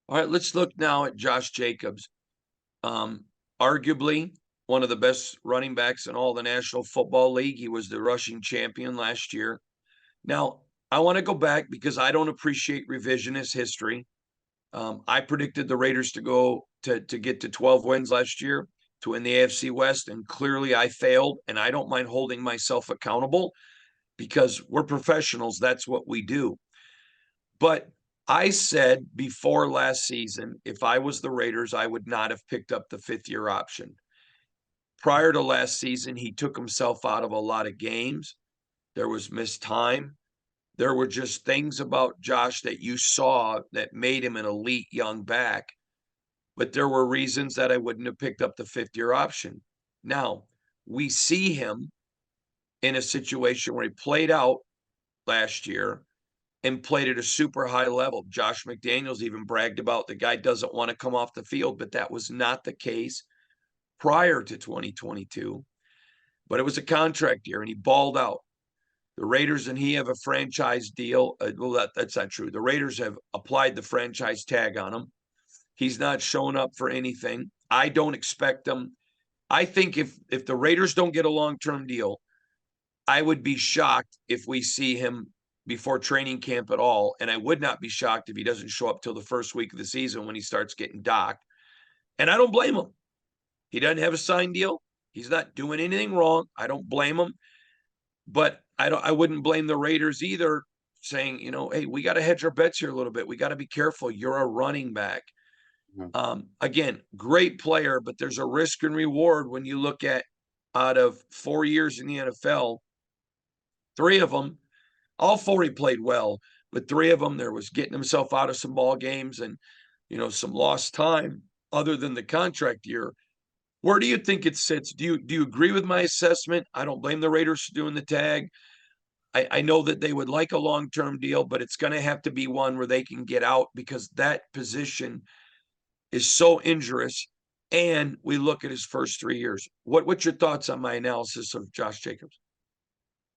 All right, let's look now at Josh Jacobs. Um, Arguably one of the best running backs in all the National Football League. He was the rushing champion last year. Now, I want to go back because I don't appreciate revisionist history. I predicted the Raiders to go to get to 12 wins last year to win the AFC West, and clearly I failed. And I don't mind holding myself accountable because we're professionals. That's what we do. But I said before last season, if I was the Raiders, I would not have picked up the fifth year option. Prior to last season, he took himself out of a lot of games. There was missed time. There were just things about Josh that you saw that made him an elite young back. But there were reasons that I wouldn't have picked up the fifth year option. Now, we see him in a situation where he played out last year and played at a super high level. Josh McDaniels even bragged about the guy doesn't want to come off the field, but that was not the case prior to 2022. But it was a contract year and he balled out. The Raiders and he have a franchise deal. That's not true. The Raiders have applied the franchise tag on him. He's not showing up for anything. I don't expect him. I think if the Raiders don't get a long-term deal, I would be shocked if we see him before training camp at all. And I would not be shocked if he doesn't show up till the first week of the season when he starts getting docked. And I don't blame him. He doesn't have a signed deal. He's not doing anything wrong. I don't blame him. But I wouldn't blame the Raiders either, saying, hey, we got to hedge our bets here a little bit. We got to be careful. You're a running back. Mhm. Again, great player, but there's a risk and reward when you look at out of 4 years in the NFL, three of them, all four he played well, but three of them there was getting himself out of some ball games and some lost time other than the contract year. Where do you think it sits? Do you agree with my assessment? I don't blame the Raiders for doing the tag. I know that they would like a long-term deal, but it's going to have to be one where they can get out because that position is so injurious. And we look at his first 3 years. What's your thoughts on my analysis of Josh Jacobs?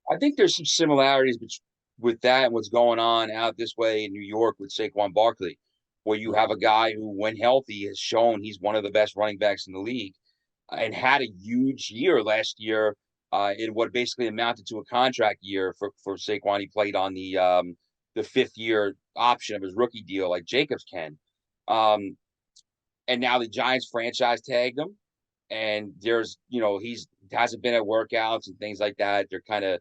I think there's some similarities with that and what's going on out this way in New York with Saquon Barkley, where you Right. have a guy who, when healthy, has shown he's one of the best running backs in the league and had a huge year last year in what basically amounted to a contract year for Saquon. He played on the fifth year option of his rookie deal, like Jacobs can. Um, and now the Giants franchise tagged him, and he's hasn't been at workouts and things like that. They're kind of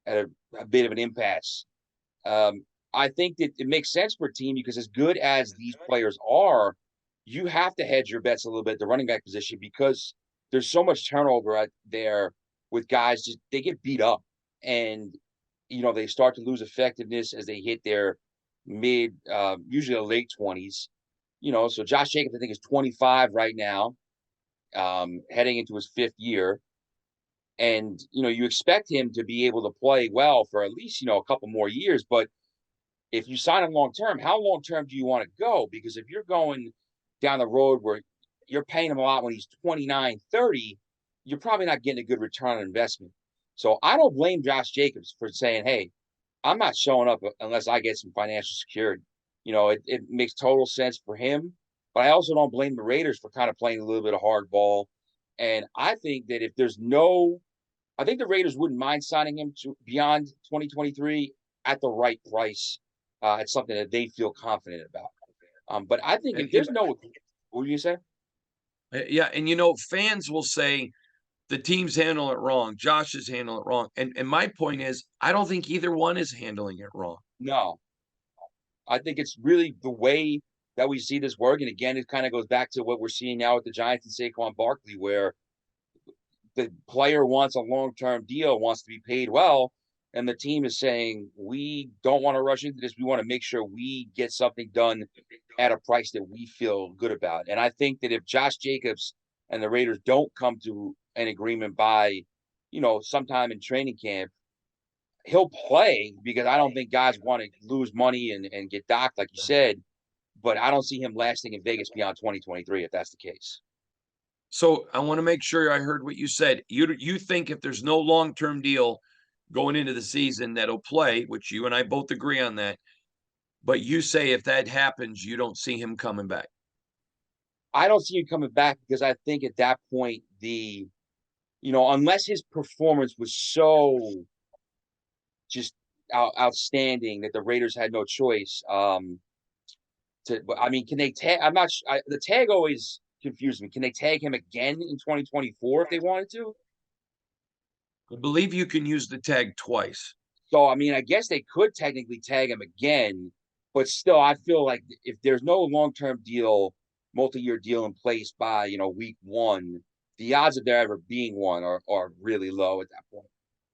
at a bit of an impasse. Um, I think that it makes sense for a team because as good as these players are, you have to hedge your bets a little bit at the running back position because there's so much turnover out there with guys. Just they get beat up, and they start to lose effectiveness as they hit their mid, usually the late 20s. So Josh Jacobs, I think, is 25 right now, heading into his fifth year. And you expect him to be able to play well for at least a couple more years. But if you sign him long term, how long term do you want to go? Because if you're going down the road where you're paying him a lot when he's 29, 30, you're probably not getting a good return on investment. So I don't blame Josh Jacobs for saying, hey, I'm not showing up unless I get some financial security. It makes total sense for him. But I also don't blame the Raiders for kind of playing a little bit of hardball. And I think that if there's no I think the Raiders wouldn't mind signing him to beyond 2023 at the right price. It's something that they feel confident about. But I think And, if there's no, what do you say? yeah, and fans will say the teams handle it wrong. Josh is handling it wrong. And my point is, I don't think either one is handling it wrong. No, I think it's really the way that we see this work. And again, it kind of goes back to what we're seeing now with the Giants and Saquon Barkley, where the player wants a long-term deal, wants to be paid well, and the team is saying, we don't want to rush into this. We want to make sure we get something done at a price that we feel good about. And I think that if Josh Jacobs and the Raiders don't come to an agreement by, sometime in training camp, he'll play because I don't think guys want to lose money and get docked, like you said. But I don't see him lasting in Vegas beyond 2023 if that's the case. So I want to make sure I heard what you said. You think if there's no long-term deal going into the season that'll play, which you and I both agree on that, But you say if that happens, you don't see him coming back. I don't see him coming back because I think at that point unless his performance was so just outstanding that the Raiders had no choice. I mean, can they tag? I'm not. The tag always confused me. Can they tag him again in 2024 if they wanted to? I believe you can use the tag twice. So, I mean, I guess they could technically tag him again, but still, I feel like if there's no long-term deal, multi-year deal in place by week one, the odds of there ever being one are really low at that point.